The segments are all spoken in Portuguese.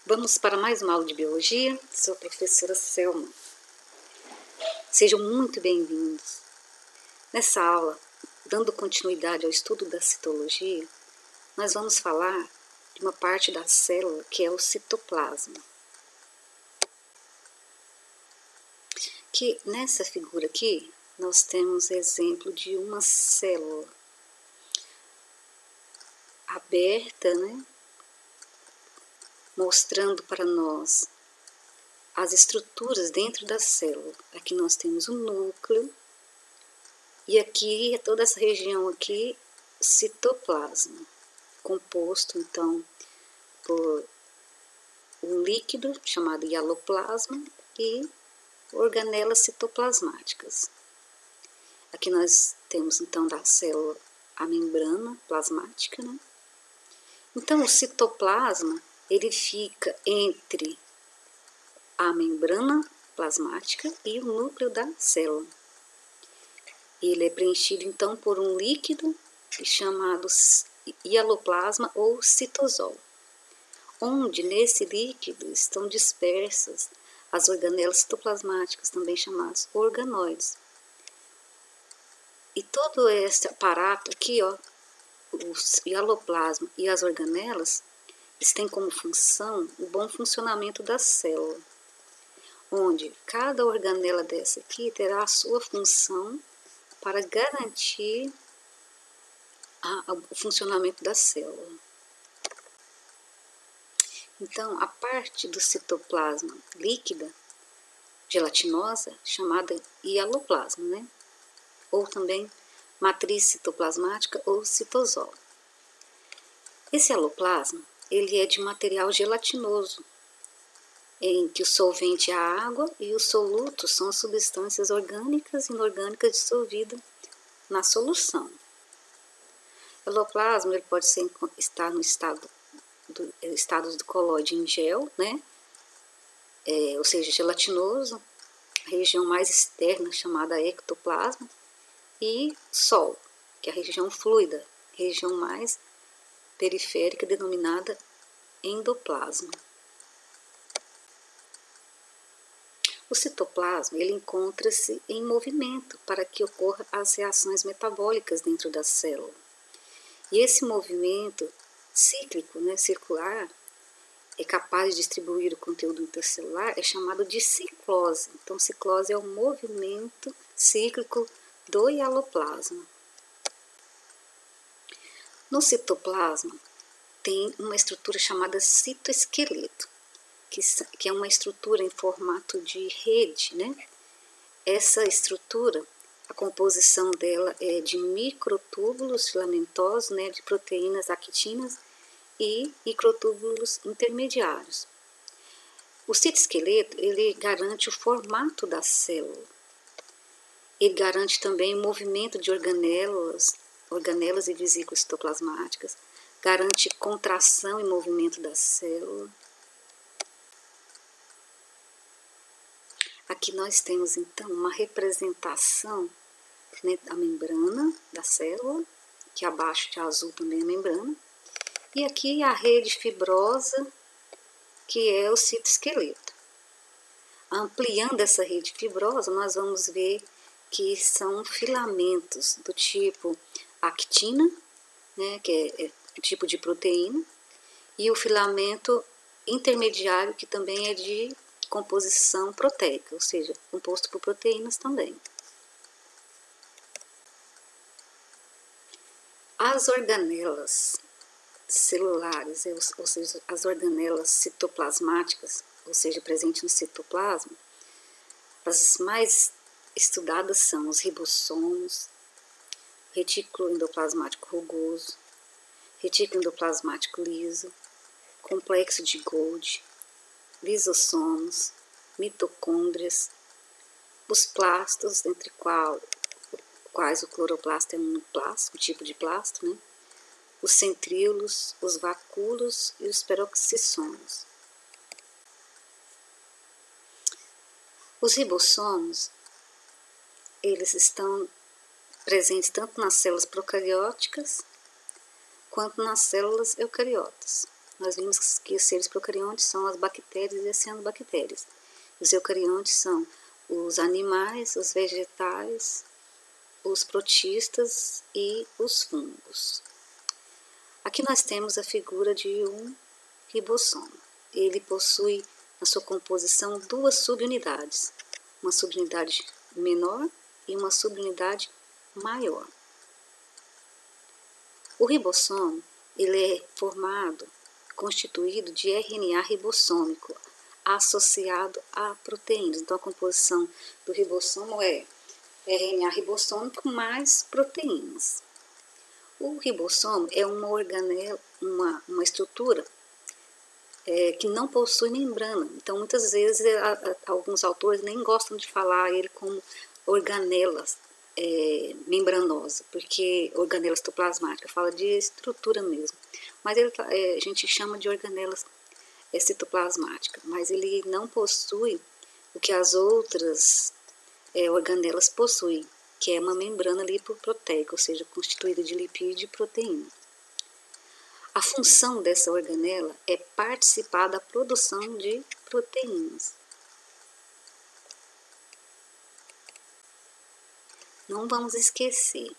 Vamos para mais uma aula de Biologia. Sou a professora Selma. Sejam muito bem-vindos. Nessa aula, dando continuidade ao estudo da citologia, nós vamos falar de uma parte da célula que é o citoplasma. Que nessa figura aqui, nós temos exemplo de uma célula aberta, né? Mostrando para nós as estruturas dentro da célula. Aqui nós temos o núcleo e aqui toda essa região aqui, citoplasma, composto então por um líquido chamado hialoplasma e organelas citoplasmáticas. Aqui nós temos então da célula a membrana plasmática, né? Então o citoplasma ele fica entre a membrana plasmática e o núcleo da célula. Ele é preenchido então por um líquido chamado hialoplasma ou citosol, onde nesse líquido estão dispersas as organelas citoplasmáticas, também chamadas organoides. E todo esse aparato aqui, ó, o hialoplasma e as organelas, eles têm como função o bom funcionamento da célula, onde cada organela dessa aqui terá a sua função para garantir o funcionamento da célula. Então, a parte do citoplasma líquida, gelatinosa, chamada hialoplasma, né? Ou também matriz citoplasmática ou citosol. Esse hialoplasma ele é de material gelatinoso, em que o solvente é a água e os solutos são as substâncias orgânicas e inorgânicas dissolvidas na solução. O hialoplasma ele pode estar no estados do colóide em gel, né? Ou seja, gelatinoso, a região mais externa chamada ectoplasma, e sol, que é a região fluida, região mais periférica denominada endoplasma. O citoplasma ele encontra-se em movimento para que ocorram as reações metabólicas dentro da célula. E esse movimento cíclico, né, circular, é capaz de distribuir o conteúdo intercelular, é chamado de ciclose. Então, ciclose é o movimento cíclico do hialoplasma. No citoplasma tem uma estrutura chamada citoesqueleto, que é uma estrutura em formato de rede, né? Essa estrutura, a composição dela é de microtúbulos filamentosos, né, de proteínas actinas e microtúbulos intermediários. O citoesqueleto ele garante o formato da célula. Ele garante também o movimento de organelas e vesículas citoplasmáticas, garante contração e movimento da célula. Aqui nós temos então uma representação, né, da membrana da célula, que abaixo de azul também é a membrana, e aqui a rede fibrosa, que é o citoesqueleto. Ampliando essa rede fibrosa, nós vamos ver que são filamentos do tipo actina, né, que é tipo de proteína, e o filamento intermediário, que também é de composição proteica, ou seja, composto por proteínas também. As organelas celulares, ou seja, as organelas citoplasmáticas, ou seja, presentes no citoplasma, as mais estudadas são os ribossomos, retículo endoplasmático rugoso, retículo endoplasmático liso, complexo de Golgi, lisossomos, mitocôndrias, os plastos, entre quais o cloroplasto é um plasto, um tipo de plasto, né? Os centríolos, os vacúolos e os peroxissomos. Os ribossomos, eles estão presentes tanto nas células procarióticas quanto nas células eucariotas. nós vimos que os seres procariontes são as bactérias e as cianobactérias. Os eucariontes são os animais, os vegetais, os protistas e os fungos. Aqui nós temos a figura de um ribossomo. Ele possui na sua composição duas subunidades, uma subunidade menor e uma subunidade maior. O ribossomo ele é constituído de RNA ribossômico associado a proteínas. Então a composição do ribossomo é RNA ribossômico mais proteínas. O ribossomo é uma organela, uma estrutura que não possui membrana. Então, muitas vezes, alguns autores nem gostam de falar ele como organelas membranosa, porque organela citoplasmática fala de estrutura mesmo. Mas a gente chama de organelas citoplasmática, mas ele não possui o que as outras organelas possuem, que é uma membrana lipoproteica, ou seja, constituída de lipídio e proteína. A função dessa organela é participar da produção de proteínas. Não vamos esquecer,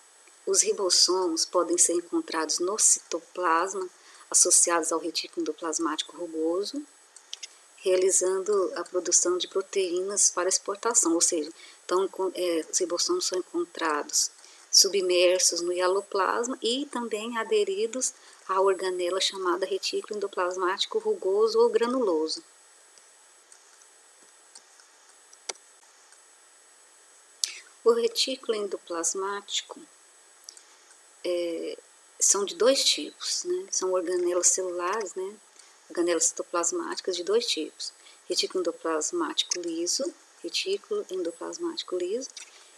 os ribossomos podem ser encontrados no citoplasma, associados ao retículo endoplasmático rugoso, realizando a produção de proteínas para exportação, ou seja, então, os ribossomos são encontrados submersos no hialoplasma e também aderidos à organela chamada retículo endoplasmático rugoso ou granuloso. O retículo endoplasmático são de dois tipos, né? São organelas celulares, né? Organelas citoplasmáticas de dois tipos: retículo endoplasmático liso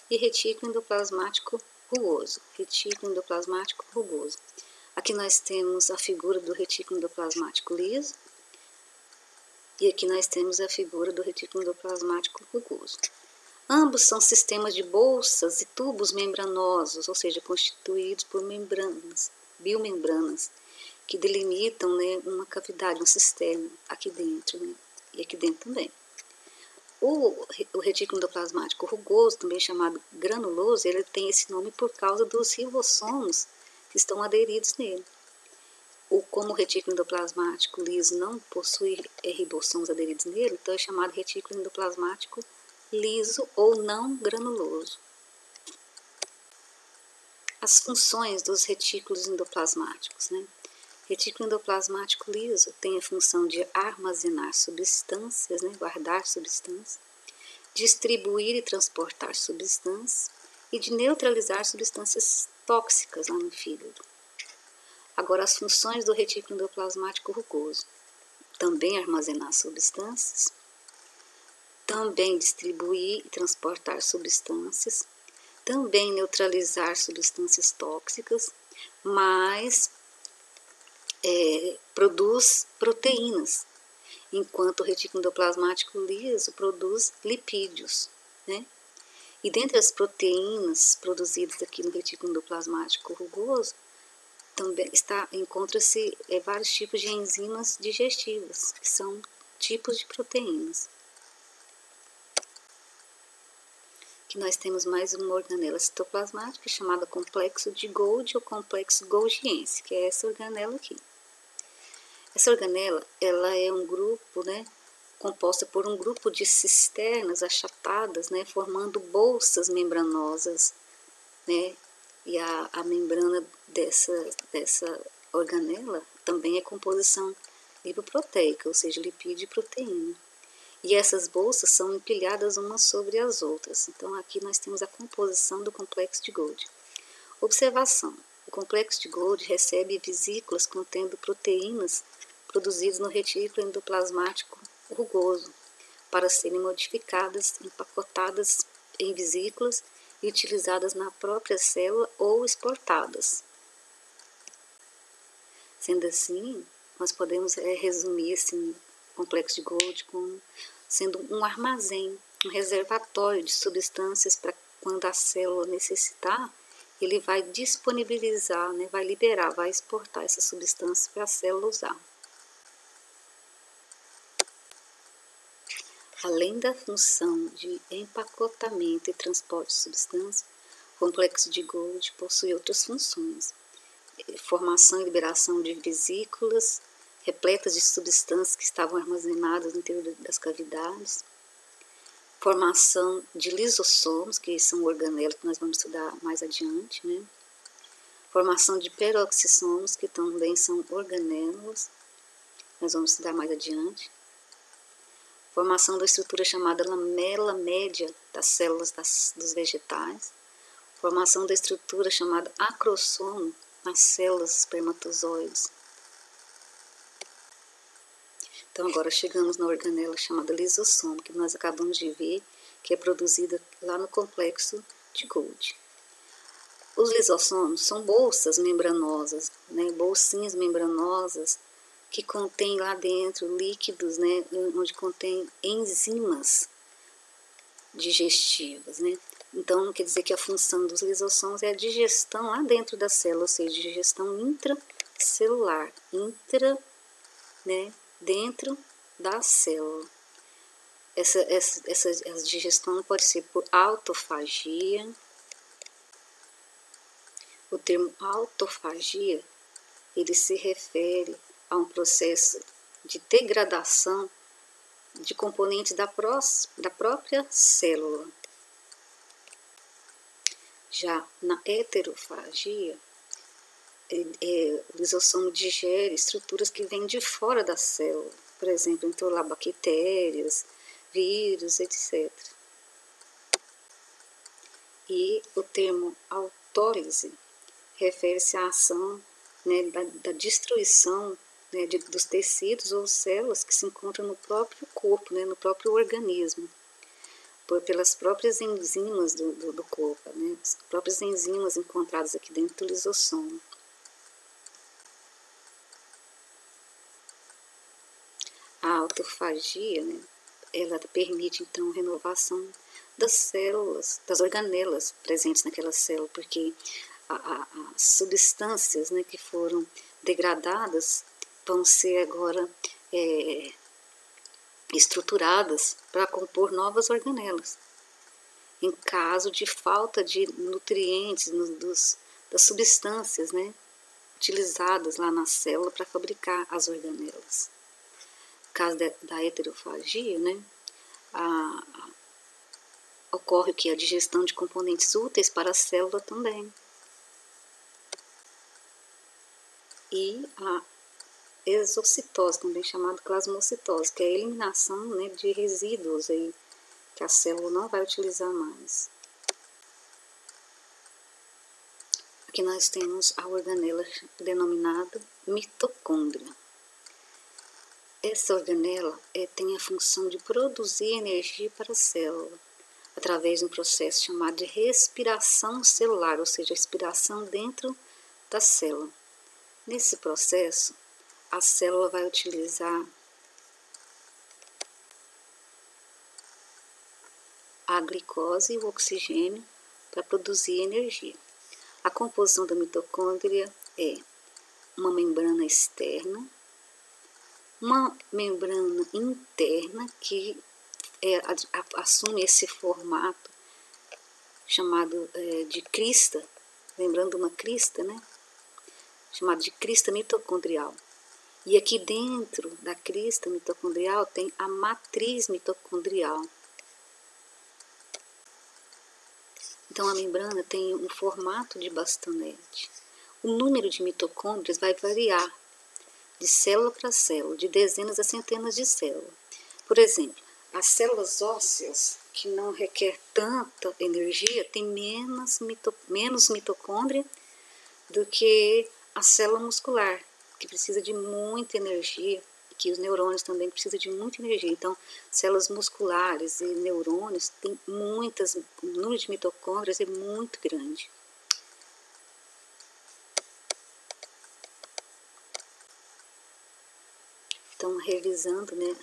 e retículo endoplasmático rugoso. Retículo endoplasmático rugoso. Aqui nós temos a figura do retículo endoplasmático liso e aqui nós temos a figura do retículo endoplasmático rugoso. Ambos são sistemas de bolsas e tubos membranosos, ou seja, constituídos por membranas, biomembranas, que delimitam, né, uma cavidade, um sistema aqui dentro, né, e aqui dentro também. O retículo endoplasmático rugoso, também chamado granuloso, ele tem esse nome por causa dos ribossomos que estão aderidos nele. Como o retículo endoplasmático liso não possui ribossomos aderidos nele, então é chamado retículo endoplasmático liso ou não granuloso. As funções dos retículos endoplasmáticos, né? Retículo endoplasmático liso tem a função de armazenar substâncias, né? Guardar substâncias, distribuir e transportar substâncias e de neutralizar substâncias tóxicas lá no fígado. Agora, as funções do retículo endoplasmático rugoso: também armazenar substâncias, também distribuir e transportar substâncias, também neutralizar substâncias tóxicas, mas produz proteínas, enquanto o retículo endoplasmático liso produz lipídios, né? E dentre as proteínas produzidas aqui no retículo endoplasmático rugoso, também encontra-se vários tipos de enzimas digestivas, que são tipos de proteínas. Aqui nós temos mais uma organela citoplasmática chamada complexo de Golgi ou complexo golgiense, que é essa organela aqui. Essa organela, ela é um grupo, né, composta por um grupo de cisternas achatadas, né, formando bolsas membranosas, né, e a membrana dessa organela também é composição lipoproteica, ou seja, lipídio e proteína. E essas bolsas são empilhadas umas sobre as outras. Então, aqui nós temos a composição do complexo de Golgi. Observação: o complexo de Golgi recebe vesículas contendo proteínas produzidas no retículo endoplasmático rugoso para serem modificadas, empacotadas em vesículas e utilizadas na própria célula ou exportadas. Sendo assim, nós podemos resumir esse complexo de Golgi como sendo um armazém, um reservatório de substâncias para quando a célula necessitar, ele vai disponibilizar, né, vai liberar, vai exportar essas substâncias para a célula usar. Além da função de empacotamento e transporte de substância, o complexo de Golgi possui outras funções: formação e liberação de vesículas repletas de substâncias que estavam armazenadas no interior das cavidades, formação de lisossomos, que são organelas que nós vamos estudar mais adiante, né? Formação de peroxissomos, que também são organelas, nós vamos estudar mais adiante. Formação da estrutura chamada lamela média das células dos vegetais. Formação da estrutura chamada acrossomo nas células espermatozoides. Então agora chegamos na organela chamada lisossomo, que nós acabamos de ver, que é produzida lá no complexo de Golgi. Os lisossomos são bolsas membranosas, né, bolsinhas membranosas, que contém lá dentro líquidos, né, onde contém enzimas digestivas, né. Então, quer dizer que a função dos lisossomos é a digestão lá dentro da célula, ou seja, digestão intracelular, né, dentro da célula. Essa digestão pode ser por autofagia. O termo autofagia, ele se refere a um processo de degradação de componentes da própria célula. Já na heterofagia, o lisossomo digere estruturas que vêm de fora da célula, por exemplo, entolar bactérias, vírus, etc. E o termo autólise refere-se à ação, né, da destruição, né, dos tecidos ou células que se encontram no próprio corpo, né, no próprio organismo, pelas próprias enzimas do corpo, né, as próprias enzimas encontradas aqui dentro do lisossomo. A autofagia, né, ela permite então a renovação das células, das organelas presentes naquela célula, porque as substâncias, né, que foram degradadas vão ser agora estruturadas para compor novas organelas. Em caso de falta de nutrientes das substâncias, né, utilizadas lá na célula para fabricar as organelas. No caso da heterofagia, né, ocorre que a digestão de componentes úteis para a célula também. E a exocitose, também chamada plasmocitose, que é a eliminação, né, de resíduos aí, que a célula não vai utilizar mais. Aqui nós temos a organela denominada mitocôndria. Essa organela tem a função de produzir energia para a célula, através de um processo chamado de respiração celular, ou seja, respiração dentro da célula. Nesse processo, a célula vai utilizar a glicose e o oxigênio para produzir energia. A composição da mitocôndria é uma membrana externa, uma membrana interna que assume esse formato chamado de crista, lembrando uma crista, né? Chamado de crista mitocondrial. E aqui dentro da crista mitocondrial tem a matriz mitocondrial. Então a membrana tem um formato de bastonete. O número de mitocôndrias vai variar de célula para célula, de dezenas a centenas de células. Por exemplo, as células ósseas, que não requer tanta energia, têm menos mitocôndria do que a célula muscular, que precisa de muita energia, que os neurônios também precisam de muita energia. Então, células musculares e neurônios têm muitas, o número de mitocôndrias é muito grande. Então, revisando, né,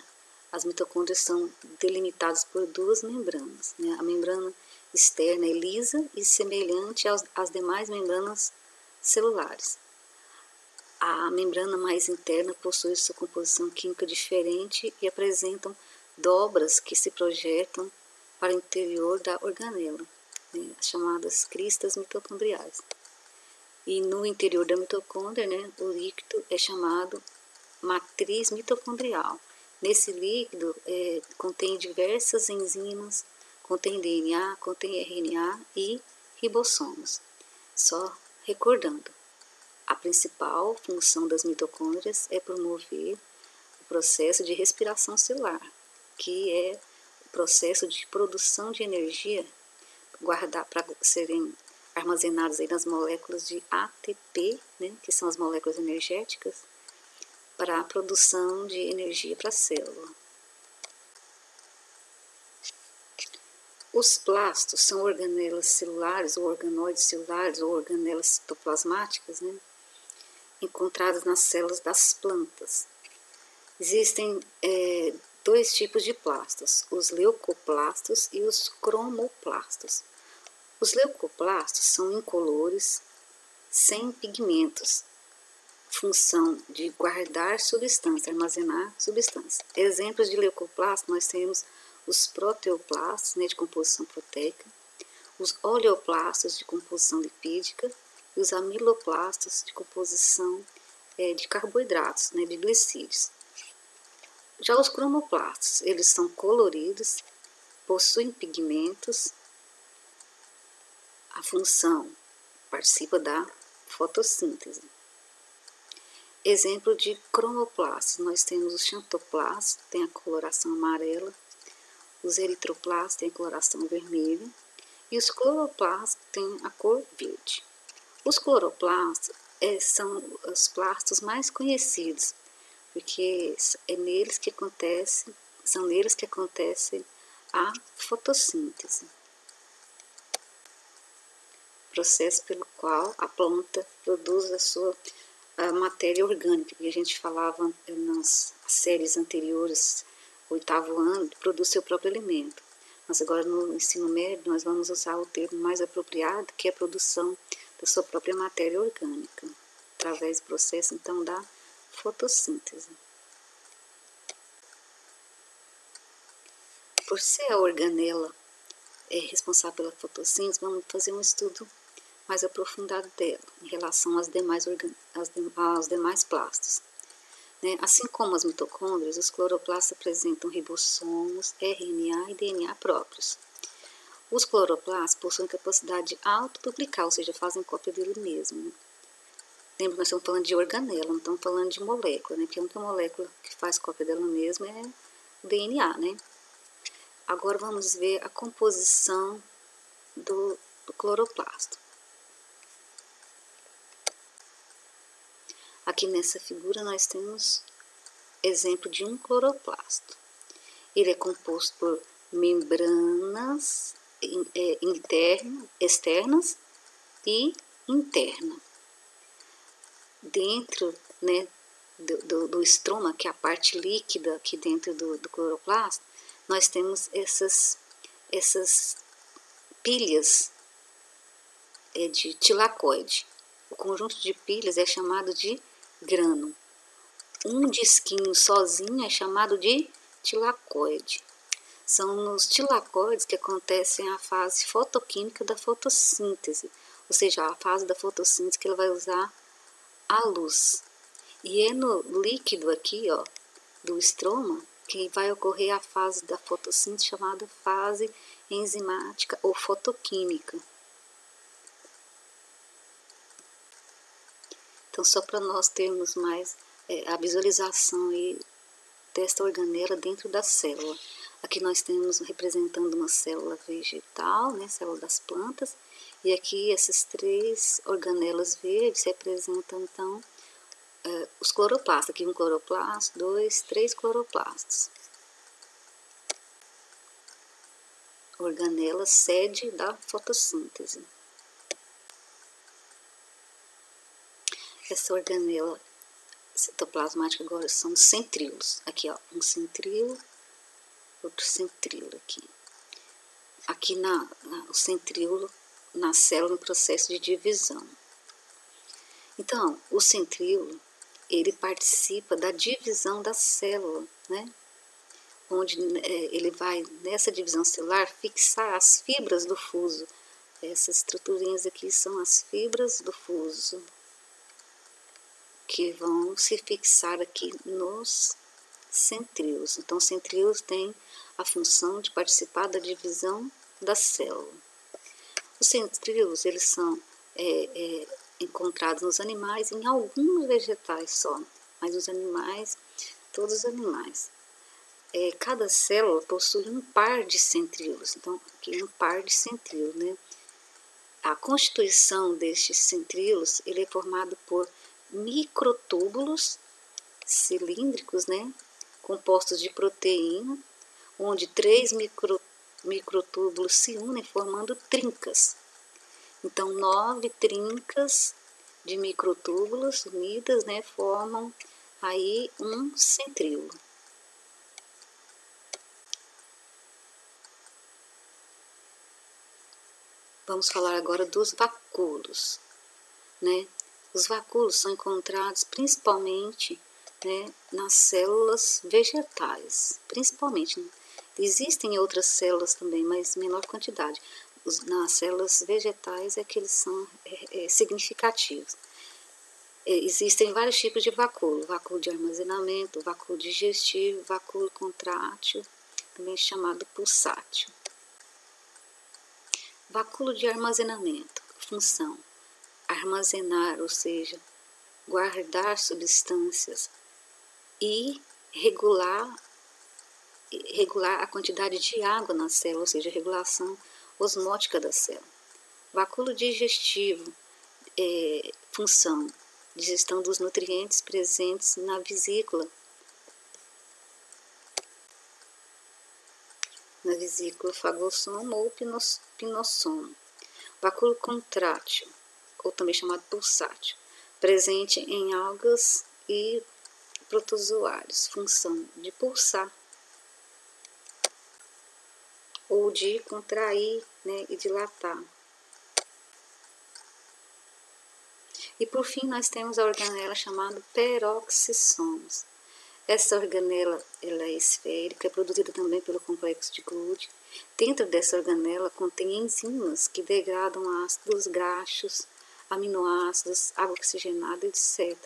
as mitocôndrias são delimitadas por duas membranas, né? A membrana externa é lisa e semelhante às demais membranas celulares. A membrana mais interna possui sua composição química diferente e apresentam dobras que se projetam para o interior da organela, né, as chamadas cristas mitocondriais. E no interior da mitocôndria, né, o líquido é chamado matriz mitocondrial. Nesse líquido contém diversas enzimas, contém DNA, contém RNA e ribossomos. Só recordando, a principal função das mitocôndrias é promover o processo de respiração celular, que é o processo de produção de energia para serem armazenadas aí nas moléculas de ATP, né, que são as moléculas energéticas, para a produção de energia para a célula. Os plastos são organelas celulares, ou organoides celulares, ou organelas citoplasmáticas, né, encontradas nas células das plantas. Existem dois tipos de plastos, os leucoplastos e os cromoplastos. Os leucoplastos são incolores, sem pigmentos, função de guardar substância, armazenar substância. Exemplos de leucoplasto nós temos os proteoplastos, né, de composição proteica, os oleoplastos de composição lipídica e os amiloplastos de composição de carboidratos, né, de glicídios. Já os cromoplastos, eles são coloridos, possuem pigmentos, a função participa da fotossíntese. Exemplo de cromoplastos, nós temos os xantoplastos, tem a coloração amarela, os eritroplastos têm a coloração vermelha e os cloroplastos têm a cor verde. Os cloroplastos são os plastos mais conhecidos, porque são neles que acontece a fotossíntese, processo pelo qual a planta produz a sua matéria orgânica, que a gente falava nas séries anteriores, 8º ano, produz seu próprio alimento. Mas agora no ensino médio nós vamos usar o termo mais apropriado, que é a produção da sua própria matéria orgânica, através do processo então da fotossíntese. Por ser a organela responsável pela fotossíntese, vamos fazer um estudo mais aprofundado dela, em relação aos demais plastos. Né? Assim como as mitocôndrias, os cloroplastos apresentam ribossomos, RNA e DNA próprios. Os cloroplastos possuem capacidade de autoduplicar, ou seja, fazem cópia dele mesmo. Né? Lembra que nós estamos falando de organela, não estamos falando de molécula, né? Porque a única molécula que faz cópia dela mesma é o DNA. Né? Agora vamos ver a composição do cloroplasto. Aqui nessa figura nós temos exemplo de um cloroplasto. Ele é composto por membranas externas e interna. Dentro, né, do estroma, que é a parte líquida aqui dentro do cloroplasto, nós temos essas pilhas de tilacoide. O conjunto de pilhas é chamado de grano. Um disquinho sozinho é chamado de tilacoide. São nos tilacoides que acontece a fase fotoquímica da fotossíntese, ou seja, a fase da fotossíntese que ele vai usar a luz. E é no líquido aqui, ó, do estroma, que vai ocorrer a fase da fotossíntese chamada fase enzimática ou fotoquímica. Então, só para nós termos mais a visualização aí desta organela dentro da célula. Aqui nós temos representando uma célula vegetal, né, célula das plantas, e aqui essas 3 organelas verdes representam então os cloroplastos. Aqui um cloroplasto, 2, 3 cloroplastos. Organela sede da fotossíntese. Essa organela citoplasmática agora são centríolos. Aqui, ó, um centríolo, outro centríolo aqui. Aqui o centríolo na célula em processo de divisão. Então, o centríolo, ele participa da divisão da célula, né? onde ele vai, nessa divisão celular, fixar as fibras do fuso. Essas estruturinhas aqui são as fibras do fuso, que vão se fixar aqui nos centríolos. Então, os centríolos têm a função de participar da divisão da célula. Os centríolos, eles são encontrados nos animais, em alguns vegetais só, mas os animais, todos os animais. Cada célula possui um par de centríolos, então aqui um par de centríolos, né? A constituição destes centríolos, ele é formado por microtúbulos cilíndricos, né? Compostos de proteína, onde 3 microtúbulos se unem formando trincas. Então, 9 trincas de microtúbulos unidas, né, formam aí um centríolo. Vamos falar agora dos vacúolos, né? Os vacúolos são encontrados principalmente, né, nas células vegetais, principalmente, né? Existem outras células também, mas em menor quantidade. Nas células vegetais é que eles são significativos. Existem vários tipos de vacúolo: vacúolo de armazenamento, vacúolo digestivo, vacúolo contrátil, também chamado pulsátil. Vacúolo de armazenamento, função: armazenar, ou seja, guardar substâncias e regular a quantidade de água na célula, ou seja, regulação osmótica da célula. Vacúolo digestivo, função: digestão dos nutrientes presentes na vesícula. Na vesícula fagossomo ou pinossomo. Vacúolo contrátil, ou também chamado pulsátil, presente em algas e protozoários. Função: de pulsar ou de contrair, né, e dilatar. E por fim nós temos a organela chamada peroxissomos. Essa organela, ela é esférica, é produzida também pelo complexo de Glud. Dentro dessa organela contém enzimas que degradam ácidos graxos, aminoácidos, água oxigenada, etc.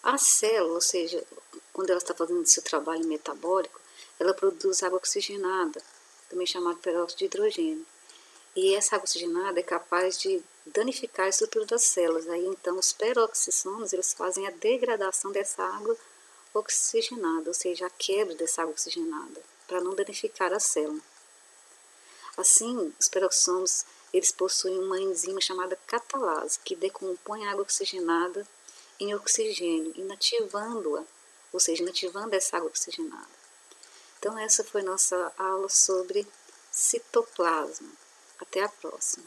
A célula, ou seja, quando ela está fazendo seu trabalho metabólico, ela produz água oxigenada, também chamada peróxido de hidrogênio. E essa água oxigenada é capaz de danificar a estrutura das células. Aí então os peroxissomos, eles fazem a degradação dessa água oxigenada, ou seja, a quebra dessa água oxigenada, para não danificar a célula. Assim, os peroxissomos, eles possuem uma enzima chamada catalase, que decompõe a água oxigenada em oxigênio, inativando-a, ou seja, inativando essa água oxigenada. Então essa foi nossa aula sobre citoplasma. Até a próxima.